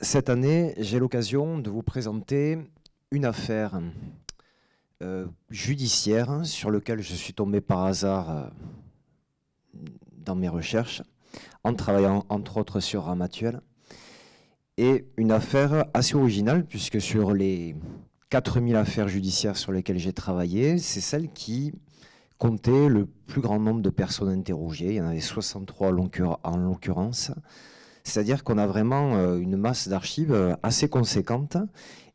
Cette année, j'ai l'occasion de vous présenter une affaire judiciaire sur laquelle je suis tombé par hasard dans mes recherches, en travaillant entre autres sur Ramatuelle. Et une affaire assez originale, puisque sur les 4000 affaires judiciaires sur lesquelles j'ai travaillé, c'est celle qui comptait le plus grand nombre de personnes interrogées. Il y en avait 63 en l'occurrence. C'est-à-dire qu'on a vraiment une masse d'archives assez conséquente.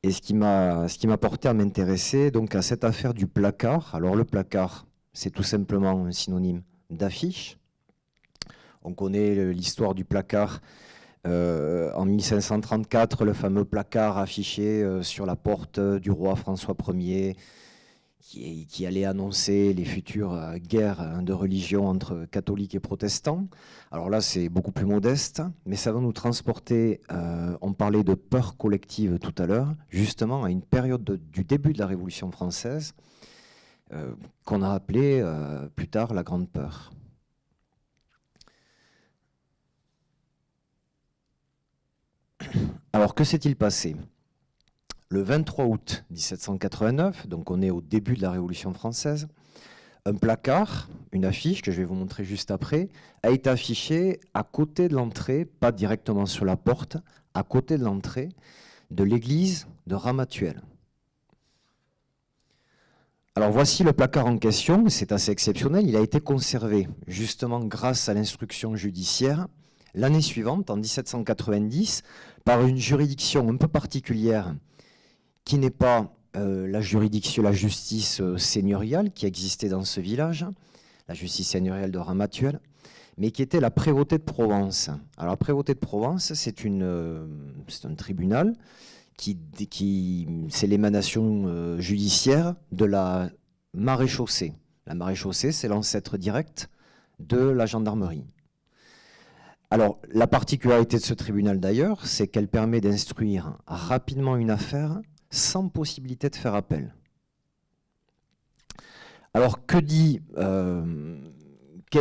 Et ce qui m'a porté à m'intéresser donc à cette affaire du placard. Alors le placard, c'est tout simplement un synonyme d'affiche. On connaît l'histoire du placard. En 1534, le fameux placard affiché sur la porte du roi François Ier, qui allait annoncer les futures guerres de religion entre catholiques et protestants. Alors là, c'est beaucoup plus modeste, mais ça va nous transporter, on parlait de peur collective tout à l'heure, justement à une période du début de la Révolution française, qu'on a appelée plus tard la Grande Peur. Alors que s'est-il passé ? Le 23 août 1789, donc on est au début de la Révolution française, un placard, une affiche que je vais vous montrer juste après, a été affiché à côté de l'entrée, pas directement sur la porte, à côté de l'entrée de l'église de Ramatuelle. Alors voici le placard en question, c'est assez exceptionnel, il a été conservé justement grâce à l'instruction judiciaire l'année suivante, en 1790, par une juridiction un peu particulière qui n'est pas la justice seigneuriale qui existait dans ce village, la justice seigneuriale de Ramatuelle, mais qui était la prévôté de Provence. Alors la prévôté de Provence, c'est un tribunal c'est l'émanation judiciaire de la maréchaussée. La maréchaussée, c'est l'ancêtre direct de la gendarmerie. Alors, la particularité de ce tribunal d'ailleurs, c'est qu'elle permet d'instruire rapidement une affaire sans possibilité de faire appel. Alors, quelle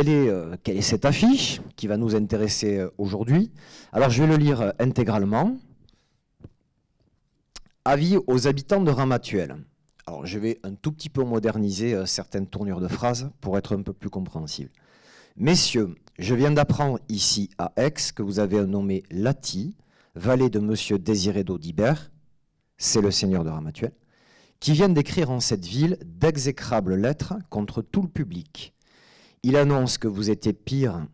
est cette affiche qui va nous intéresser aujourd'hui? Alors, je vais le lire intégralement. Avis aux habitants de Ramatuelle. Alors, je vais un tout petit peu moderniser certaines tournures de phrases pour être un peu plus compréhensible. Messieurs, je viens d'apprendre ici à Aix que vous avez un nommé Lati, valet de monsieur Désiré d'Audibert, c'est le seigneur de Ramatuelle, qui vient d'écrire en cette ville d'exécrables lettres contre tout le public. Il annonce que vous étiez pire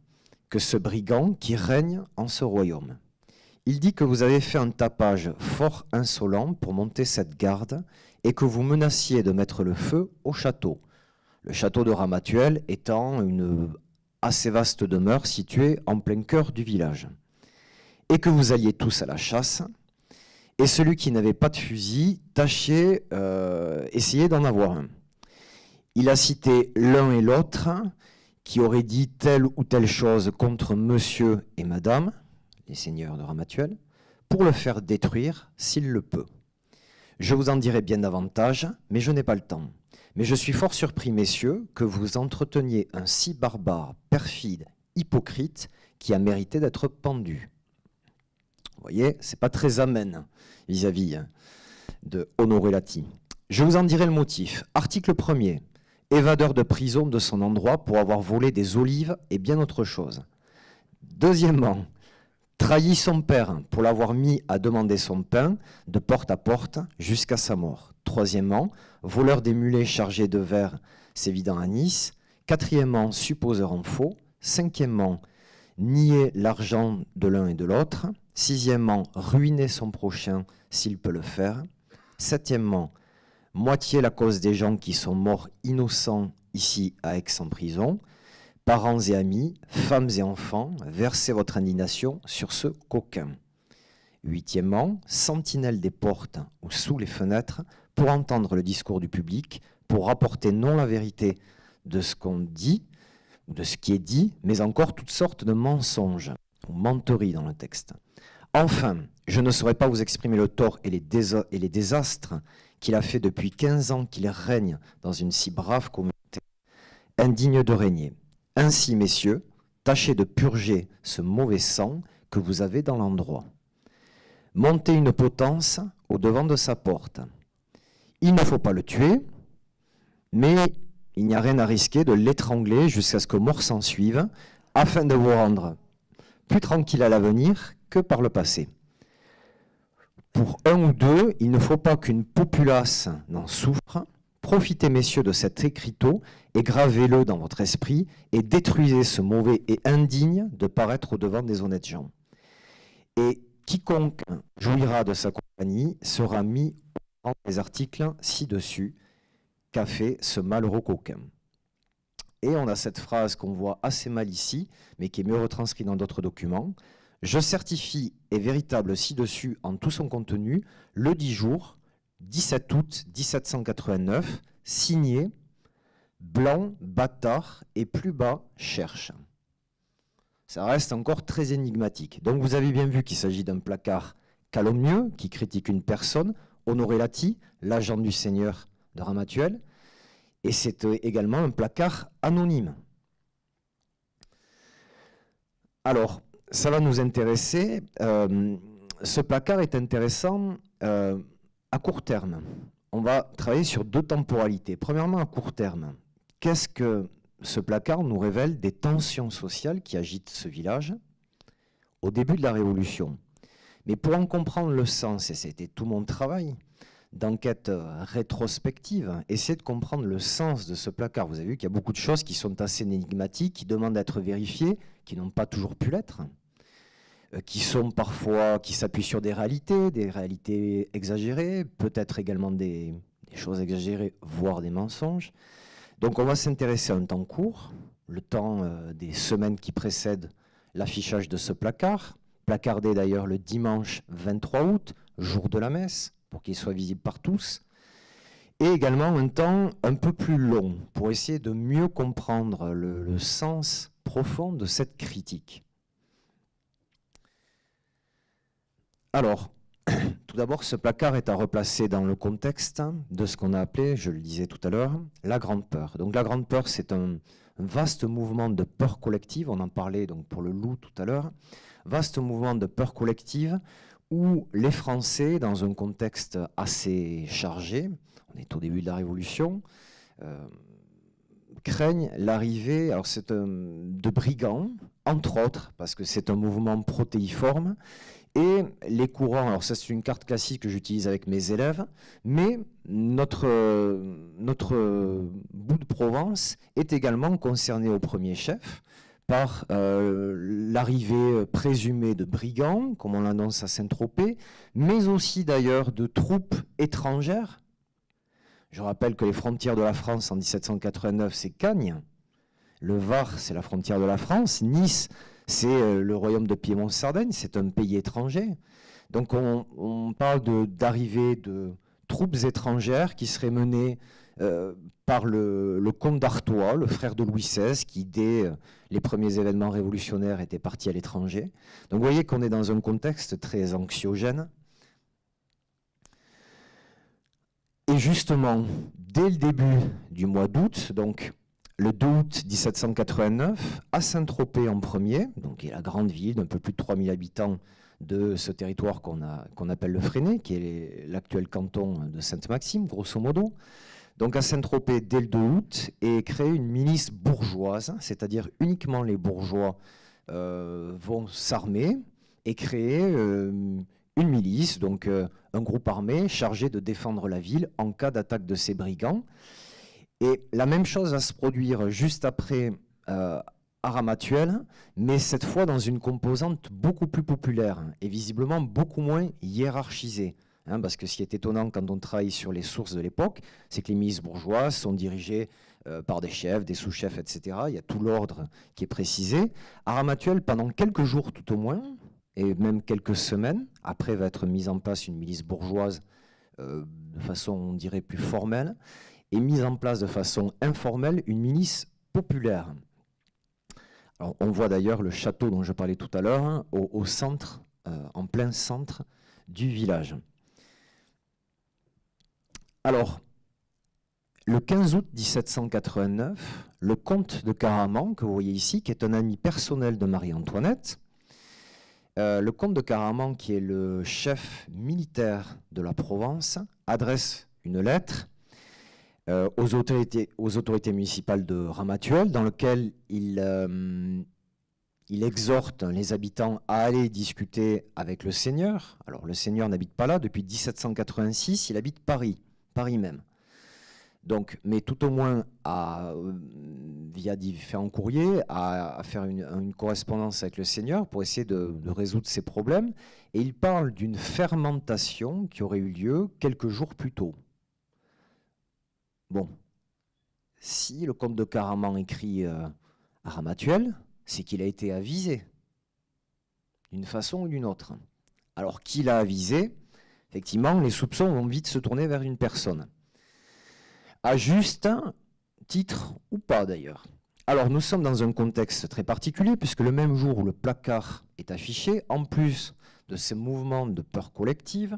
que ce brigand qui règne en ce royaume. Il dit que vous avez fait un tapage fort insolent pour monter cette garde et que vous menaciez de mettre le feu au château. Le château de Ramatuelle étant une assez vaste demeure située en plein cœur du village. Et que vous alliez tous à la chasse, et celui qui n'avait pas de fusil, essayez d'en avoir un. Il a cité l'un et l'autre qui auraient dit telle ou telle chose contre monsieur et madame, les seigneurs de Ramatuelle, pour le faire détruire s'il le peut. Je vous en dirai bien davantage, mais je n'ai pas le temps. Mais je suis fort surpris, messieurs, que vous entreteniez un si barbare, perfide, hypocrite, qui a mérité d'être pendu. Vous voyez, c'est pas très amène vis-à-vis de Honoré Lati. Je vous en dirai le motif. Article 1er. Évadeur de prison de son endroit pour avoir volé des olives et bien autre chose. Deuxièmement, trahi son père pour l'avoir mis à demander son pain de porte à porte jusqu'à sa mort. Troisièmement, voleur des mulets chargés de verre s'évidant à Nice. Quatrièmement, supposeur en faux. Cinquièmement, nier l'argent de l'un et de l'autre. Sixièmement, ruiner son prochain s'il peut le faire. Septièmement, moitié la cause des gens qui sont morts innocents ici à Aix en prison. Parents et amis, femmes et enfants, versez votre indignation sur ce coquin. Huitièmement, sentinelle des portes ou sous les fenêtres pour entendre le discours du public, pour rapporter non la vérité de ce qu'on dit, ou de ce qui est dit, mais encore toutes sortes de mensonges ou menteries dans le texte. Enfin, je ne saurais pas vous exprimer le tort et les désastres qu'il a fait depuis 15 ans qu'il règne dans une si brave communauté, indigne de régner. Ainsi, messieurs, tâchez de purger ce mauvais sang que vous avez dans l'endroit. monter une potence au devant de sa porte. Il ne faut pas le tuer, mais il n'y a rien à risquer de l'étrangler jusqu'à ce que mort s'en suive, afin de vous rendre plus tranquille à l'avenir que par le passé. Pour un ou deux, il ne faut pas qu'une populace n'en souffre. Profitez, messieurs, de cet écriteau et gravez-le dans votre esprit et détruisez ce mauvais et indigne de paraître au devant des honnêtes gens. Et quiconque jouira de sa compagnie sera mis au rang des articles ci-dessus qu'a fait ce malheureux coquin. Et on a cette phrase qu'on voit assez mal ici, mais qui est mieux retranscrite dans d'autres documents. Je certifie est véritable ci-dessus en tout son contenu, le 10 jours, 17 août 1789, signé Blanc, Bâtard et plus bas cherche. Ça reste encore très énigmatique. Donc vous avez bien vu qu'il s'agit d'un placard calomnieux qui critique une personne, Honoré Laty, l'agent du seigneur de Ramatuelle, et c'est également un placard anonyme. Alors, ça va nous intéresser. Ce placard est intéressant à court terme. On va travailler sur deux temporalités. Premièrement, à court terme, qu'est-ce que ce placard nous révèle des tensions sociales qui agitent ce village au début de la Révolution? Mais pour en comprendre le sens, et c'était tout mon travail d'enquête rétrospective, essayer de comprendre le sens de ce placard. Vous avez vu qu'il y a beaucoup de choses qui sont assez énigmatiques, qui demandent à être vérifiées, qui n'ont pas toujours pu l'être, qui sont parfois, qui s'appuient sur des réalités exagérées, peut-être également des choses exagérées, voire des mensonges. Donc on va s'intéresser à un temps court, le temps des semaines qui précèdent l'affichage de ce placard, placardé d'ailleurs le dimanche 23 août, jour de la messe, pour qu'il soit visible par tous, et également un temps un peu plus long, pour essayer de mieux comprendre le sens profond de cette critique. Alors, tout d'abord, ce placard est à replacer dans le contexte de ce qu'on a appelé, je le disais tout à l'heure, la Grande Peur. Donc la Grande Peur, c'est un vaste mouvement de peur collective, on en parlait donc pour le loup tout à l'heure, vaste mouvement de peur collective où les Français, dans un contexte assez chargé, on est au début de la Révolution, craignent l'arrivée de brigands, entre autres, parce que c'est un mouvement protéiforme, et les courants, alors ça c'est une carte classique que j'utilise avec mes élèves, mais notre bout de Provence est également concerné au premier chef par l'arrivée présumée de brigands, comme on l'annonce à Saint-Tropez, mais aussi d'ailleurs de troupes étrangères. Je rappelle que les frontières de la France en 1789, c'est Cagnes, le Var, c'est la frontière de la France, Nice, c'est le royaume de Piémont-Sardaigne, c'est un pays étranger. Donc on parle d'arrivée de troupes étrangères qui seraient menées par le comte d'Artois, le frère de Louis XVI, qui dès les premiers événements révolutionnaires était parti à l'étranger. Donc vous voyez qu'on est dans un contexte très anxiogène. Et justement, dès le début du mois d'août, donc le 2 août 1789, à Saint-Tropez en premier, donc qui est la grande ville d'un peu plus de 3000 habitants de ce territoire qu'on appelle le Fresnay, qui est l'actuel canton de Sainte-Maxime, grosso modo. Donc à Saint-Tropez, dès le 2 août, est créée une milice bourgeoise, c'est-à-dire uniquement les bourgeois vont s'armer et créer une milice, donc un groupe armé chargé de défendre la ville en cas d'attaque de ces brigands. Et la même chose va se produire juste après à Ramatuelle, mais cette fois dans une composante beaucoup plus populaire et visiblement beaucoup moins hiérarchisée. Parce que ce qui est étonnant quand on travaille sur les sources de l'époque, c'est que les milices bourgeoises sont dirigées par des chefs, des sous-chefs, etc. Il y a tout l'ordre qui est précisé. À Ramatuelle, pendant quelques jours tout au moins, et même quelques semaines, après va être mise en place une milice bourgeoise de façon, on dirait, plus formelle, et mise en place de façon informelle une milice populaire. Alors, on voit d'ailleurs le château dont je parlais tout à l'heure au centre, en plein centre du village. Alors, le 15 août 1789, le comte de Caraman, que vous voyez ici, qui est un ami personnel de Marie-Antoinette, le comte de Caraman, qui est le chef militaire de la Provence, adresse une lettre aux autorités municipales de Ramatuelle, dans lequel il exhorte les habitants à aller discuter avec le seigneur. Alors, le seigneur n'habite pas là depuis 1786, il habite Paris, Paris même. Donc, mais tout au moins, via différents courriers, à faire une correspondance avec le seigneur pour essayer de résoudre ces problèmes. Et il parle d'une fermentation qui aurait eu lieu quelques jours plus tôt. Bon, si le comte de Caraman écrit à Ramatuelle, c'est qu'il a été avisé, d'une façon ou d'une autre. Alors, qui l'a avisé? Effectivement, les soupçons vont vite se tourner vers une personne. À juste titre ou pas d'ailleurs. Alors nous sommes dans un contexte très particulier puisque le même jour où le placard est affiché, en plus de ces mouvements de peur collective,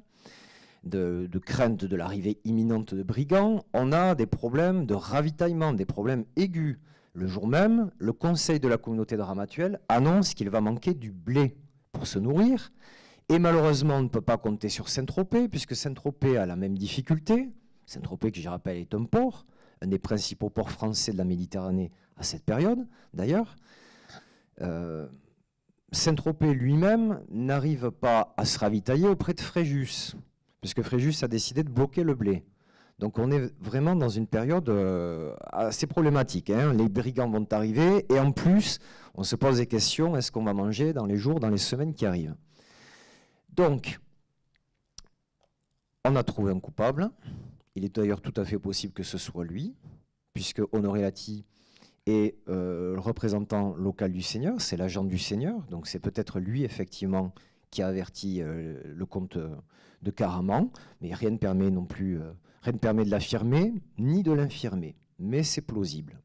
de crainte de l'arrivée imminente de brigands, on a des problèmes de ravitaillement, des problèmes aigus. Le jour même, le conseil de la communauté de Ramatuelle annonce qu'il va manquer du blé pour se nourrir et malheureusement on ne peut pas compter sur Saint-Tropez puisque Saint-Tropez a la même difficulté. Saint-Tropez, qui je rappelle, est un port, un des principaux ports français de la Méditerranée à cette période, d'ailleurs. Saint-Tropez lui-même n'arrive pas à se ravitailler auprès de Fréjus, puisque Fréjus a décidé de bloquer le blé. Donc on est vraiment dans une période assez problématique. Hein. Les brigands vont arriver, et en plus, on se pose des questions, est-ce qu'on va manger dans les jours, dans les semaines qui arrivent? Donc, on a trouvé un coupable. Il est d'ailleurs tout à fait possible que ce soit lui, puisque Honoré Lati est le représentant local du Seigneur, c'est l'agent du Seigneur, donc c'est peut-être lui effectivement qui a averti le comte de Caraman, mais rien ne permet non plus, rien ne permet de l'affirmer ni de l'infirmer, mais c'est plausible.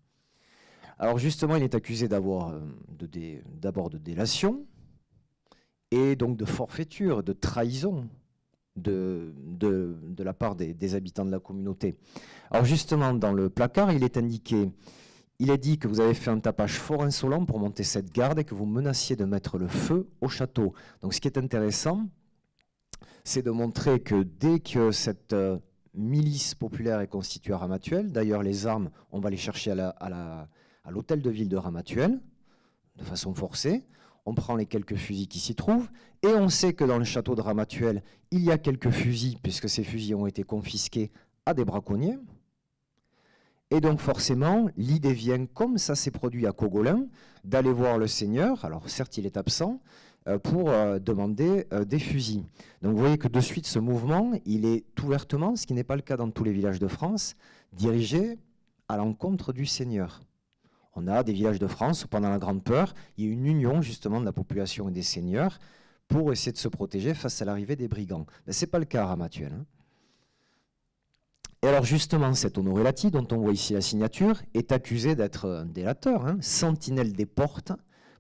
Alors justement, il est accusé d'abord de délation et donc de forfaiture, de trahison. De la part des habitants de la communauté. Alors justement, dans le placard, il est indiqué, il est dit que vous avez fait un tapage fort insolent pour monter cette garde et que vous menaciez de mettre le feu au château. Donc ce qui est intéressant, c'est de montrer que dès que cette milice populaire est constituée à Ramatuelle, d'ailleurs les armes, on va les chercher à l'hôtel de ville de Ramatuelle, de façon forcée. On prend les quelques fusils qui s'y trouvent, et on sait que dans le château de Ramatuelle, il y a quelques fusils, puisque ces fusils ont été confisqués à des braconniers. Et donc forcément, l'idée vient, comme ça s'est produit à Cogolin, d'aller voir le seigneur, alors certes il est absent, pour demander des fusils. Donc vous voyez que de suite ce mouvement, il est ouvertement, ce qui n'est pas le cas dans tous les villages de France, dirigé à l'encontre du seigneur. On a des villages de France où, pendant la Grande Peur, il y a une union justement de la population et des seigneurs pour essayer de se protéger face à l'arrivée des brigands. Mais ce n'est pas le cas à Ramatuelle. Hein. Et alors justement, cet Honoré Lati, dont on voit ici la signature, est accusé d'être un délateur, hein, sentinelle des portes,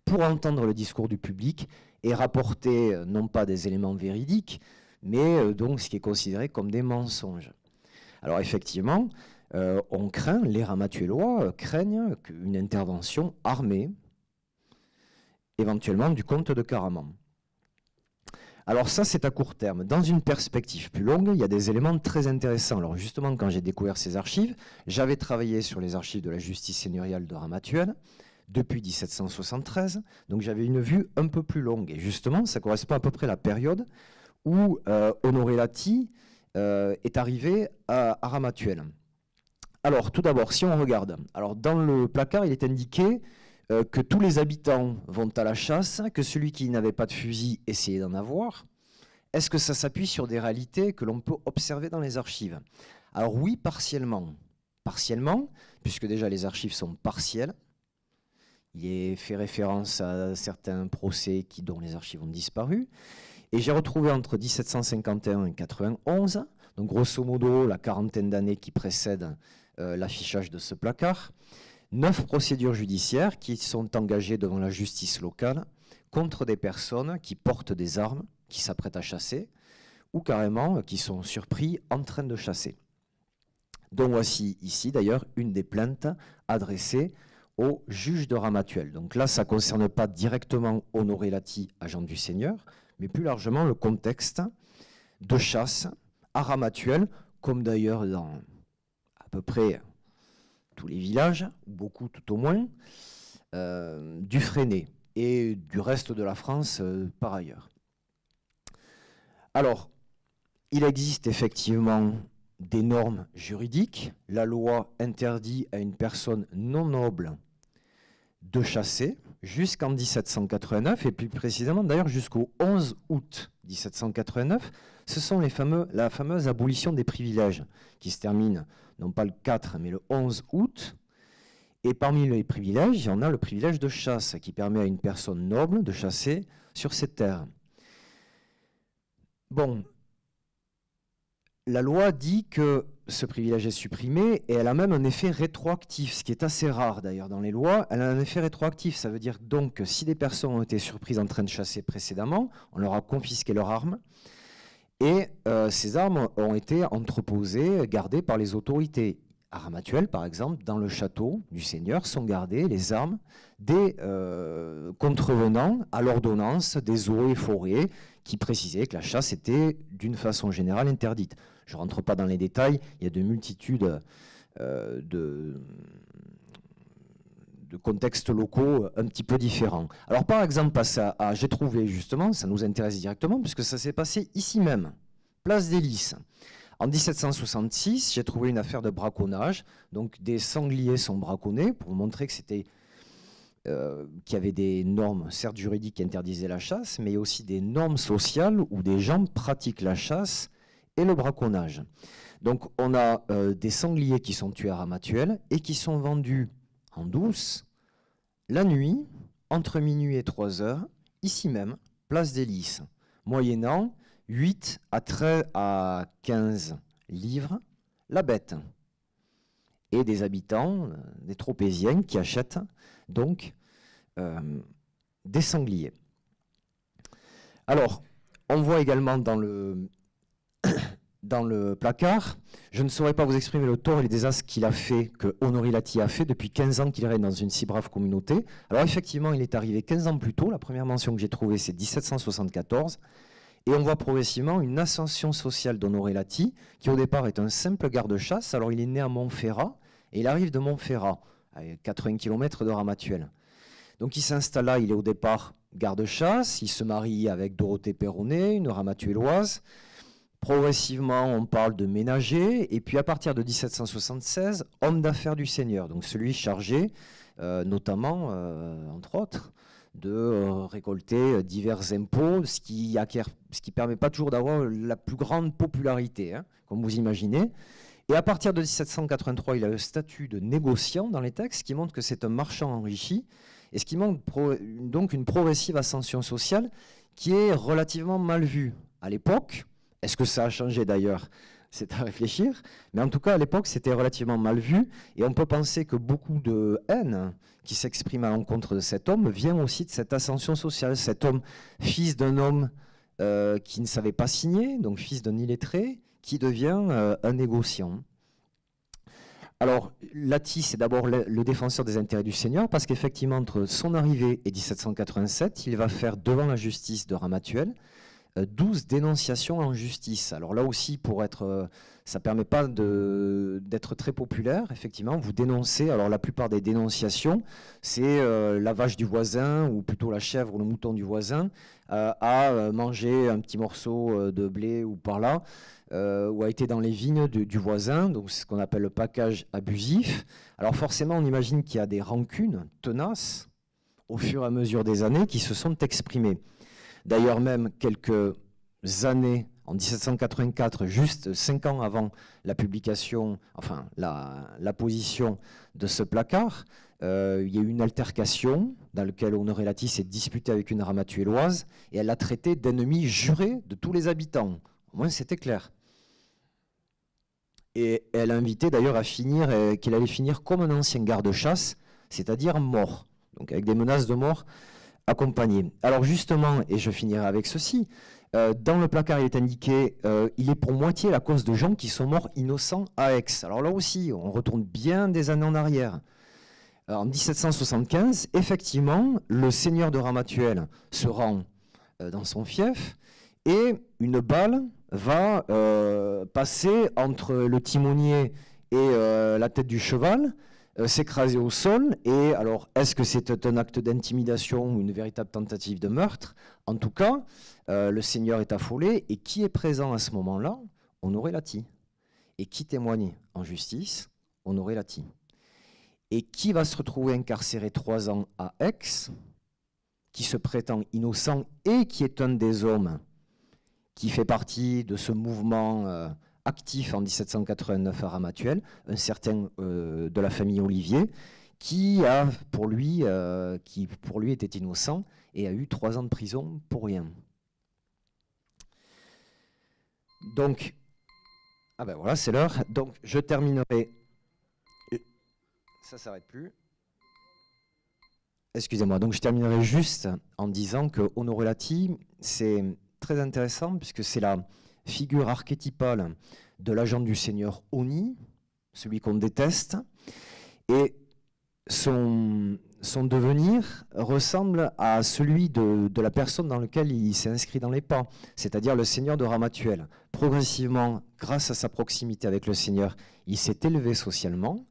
pour entendre le discours du public et rapporter non pas des éléments véridiques, mais donc ce qui est considéré comme des mensonges. Alors effectivement, on craint, les Ramatuellois craignent une intervention armée, éventuellement du comte de Caraman. Alors ça, c'est à court terme. Dans une perspective plus longue, il y a des éléments très intéressants. Alors justement, quand j'ai découvert ces archives, j'avais travaillé sur les archives de la justice seigneuriale de Ramatuelle depuis 1773, donc j'avais une vue un peu plus longue. Et justement, ça correspond à peu près à la période où Honoré Lati est arrivé à Ramatuelle. Alors, tout d'abord, si on regarde, alors dans le placard, il est indiqué que tous les habitants vont à la chasse, que celui qui n'avait pas de fusil essayait d'en avoir. Est-ce que ça s'appuie sur des réalités que l'on peut observer dans les archives? Alors oui, partiellement. Partiellement, puisque déjà les archives sont partielles. Il est fait référence à certains procès dont les archives ont disparu. Et j'ai retrouvé entre 1751 et 1991, donc grosso modo la quarantaine d'années qui précèdent l'affichage de ce placard, 9 procédures judiciaires qui sont engagées devant la justice locale contre des personnes qui portent des armes, qui s'apprêtent à chasser, ou carrément qui sont surpris en train de chasser. Donc voici ici d'ailleurs une des plaintes adressées au juge de Ramatuelle. Donc là, ça ne concerne pas directement Honoré Laty, agent du Seigneur, mais plus largement le contexte de chasse à Ramatuelle, comme d'ailleurs dans à peu près tous les villages, beaucoup tout au moins, du Fresnay et du reste de la France par ailleurs. Alors, il existe effectivement des normes juridiques. La loi interdit à une personne non noble de chasser jusqu'en 1789, et plus précisément d'ailleurs jusqu'au 11 août 1789. Ce sont la fameuse abolition des privilèges qui se termine, non pas le 4, mais le 11 août. Et parmi les privilèges, il y en a le privilège de chasse qui permet à une personne noble de chasser sur ses terres. Bon, la loi dit que ce privilège est supprimé et elle a même un effet rétroactif, ce qui est assez rare d'ailleurs dans les lois. Elle a un effet rétroactif, ça veut dire donc que si des personnes ont été surprises en train de chasser précédemment, on leur a confisqué leurs armes et ces armes ont été entreposées, gardées par les autorités. À Ramatuelle, par exemple, dans le château du Seigneur, sont gardées les armes des contrevenants à l'ordonnance des eaux et forêts qui précisait que la chasse était d'une façon générale interdite. Je ne rentre pas dans les détails, il y a de multitudes de contextes locaux un petit peu différents. Alors par exemple, j'ai trouvé justement, ça nous intéresse directement, puisque ça s'est passé ici même, place des Lys. En 1766, j'ai trouvé une affaire de braconnage. Donc des sangliers sont braconnés pour montrer que c'était qu'il y avait des normes, certes juridiques, qui interdisaient la chasse, mais aussi des normes sociales où des gens pratiquent la chasse et le braconnage. Donc on a des sangliers qui sont tués à Ramatuelle et qui sont vendus en douce, la nuit, entre minuit et 3 heures, ici même, place des Lys, moyennant 8 à 15 livres la bête. Et des habitants, des tropéziens qui achètent donc des sangliers. Alors, on voit également dans le placard, je ne saurais pas vous exprimer le tort et les désastres qu'il a fait, que Honoré Laty a fait depuis 15 ans qu'il règne dans une si brave communauté. Alors effectivement, il est arrivé 15 ans plus tôt, la première mention que j'ai trouvée c'est 1774, et on voit progressivement une ascension sociale d'Honoré Laty, qui au départ est un simple garde-chasse. Alors il est né à Montferrat, et il arrive de Montferrat, à 80 km de Ramatuelle. Donc il s'installe là, il est au départ garde-chasse, il se marie avec Dorothée Perronnet, une Ramatuelloise. Progressivement, on parle de ménager, et puis à partir de 1776, homme d'affaires du Seigneur, donc celui chargé, notamment, entre autres, de récolter divers impôts, ce qui permet pas toujours d'avoir la plus grande popularité, hein, comme vous imaginez. Et à partir de 1783, il a le statut de négociant dans les textes, ce qui montre que c'est un marchand enrichi, et ce qui montre donc une progressive ascension sociale qui est relativement mal vue à l'époque. Est-ce que ça a changé d'ailleurs? C'est à réfléchir. Mais en tout cas, à l'époque, c'était relativement mal vu. Et on peut penser que beaucoup de haine qui s'exprime à l'encontre de cet homme vient aussi de cette ascension sociale. Cet homme, fils d'un homme qui ne savait pas signer, donc fils d'un illettré, qui devient un négociant. Alors, Laty, c'est d'abord le défenseur des intérêts du Seigneur, parce qu'effectivement, entre son arrivée et 1787, il va faire devant la justice de Ramatuelle 12 dénonciations en justice. Alors là aussi, ça ne permet pas d'être très populaire. Effectivement, vous dénoncez. Alors la plupart des dénonciations, c'est la vache du voisin, ou plutôt la chèvre ou le mouton du voisin, a mangé un petit morceau de blé ou par là, ou a été dans les vignes du voisin. Donc c'est ce qu'on appelle le package abusif. Alors forcément, on imagine qu'il y a des rancunes tenaces au fur et à mesure des années qui se sont exprimées. D'ailleurs, même quelques années, en 1784, juste 5 ans avant la publication, enfin la position de ce placard, il y a eu une altercation dans laquelle Honoré Laty s'est disputé avec une Ramatuelloise et elle l'a traité d'ennemi juré de tous les habitants. Au moins, c'était clair. Et elle a invité d'ailleurs à finir, qu'il allait finir comme un ancien garde-chasse, c'est-à-dire mort, donc avec des menaces de mort accompagné. Alors justement, et je finirai avec ceci, dans le placard il est indiqué, il est pour moitié la cause de gens qui sont morts innocents à Aix. Alors là aussi, on retourne bien des années en arrière. En 1775, effectivement, le seigneur de Ramatuelle se rend dans son fief et une balle va passer entre le timonier et la tête du cheval, s'écraser au sol. Et alors, est-ce que c'est un acte d'intimidation ou une véritable tentative de meurtre? En tout cas, le seigneur est affolé. Et qui est présent à ce moment-là? Honoré Laty. Et qui témoigne en justice? Honoré Laty. Et qui va se retrouver incarcéré 3 ans à Aix, qui se prétend innocent et qui est un des hommes qui fait partie de ce mouvement actif en 1789 à Ramatuelle, un certain de la famille Olivier, qui pour lui était innocent et a eu 3 ans de prison pour rien. Donc, ah ben voilà, c'est l'heure. Donc, je terminerai. Ça s'arrête plus. Excusez-moi. Donc, je terminerai juste en disant que Honoré Laty, c'est très intéressant puisque c'est la figure archétypale de l'agent du Seigneur Oni, celui qu'on déteste, et son devenir ressemble à celui de la personne dans laquelle il s'est inscrit dans les pas, c'est-à-dire le Seigneur de Ramatuelle. Progressivement, grâce à sa proximité avec le Seigneur, il s'est élevé socialement,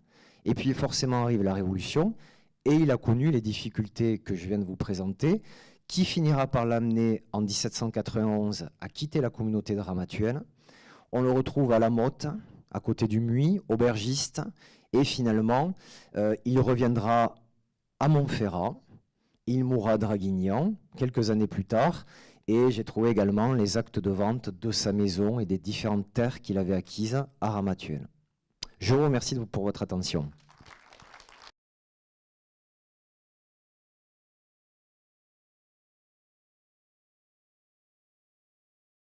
et puis forcément arrive la Révolution, et il a connu les difficultés que je viens de vous présenter, qui finira par l'amener en 1791 à quitter la communauté de Ramatuelle. On le retrouve à La Motte, à côté du Muy, aubergiste, et finalement, il reviendra à Montferrat, il mourra à Draguignan quelques années plus tard, et j'ai trouvé également les actes de vente de sa maison et des différentes terres qu'il avait acquises à Ramatuelle. Je vous remercie pour votre attention.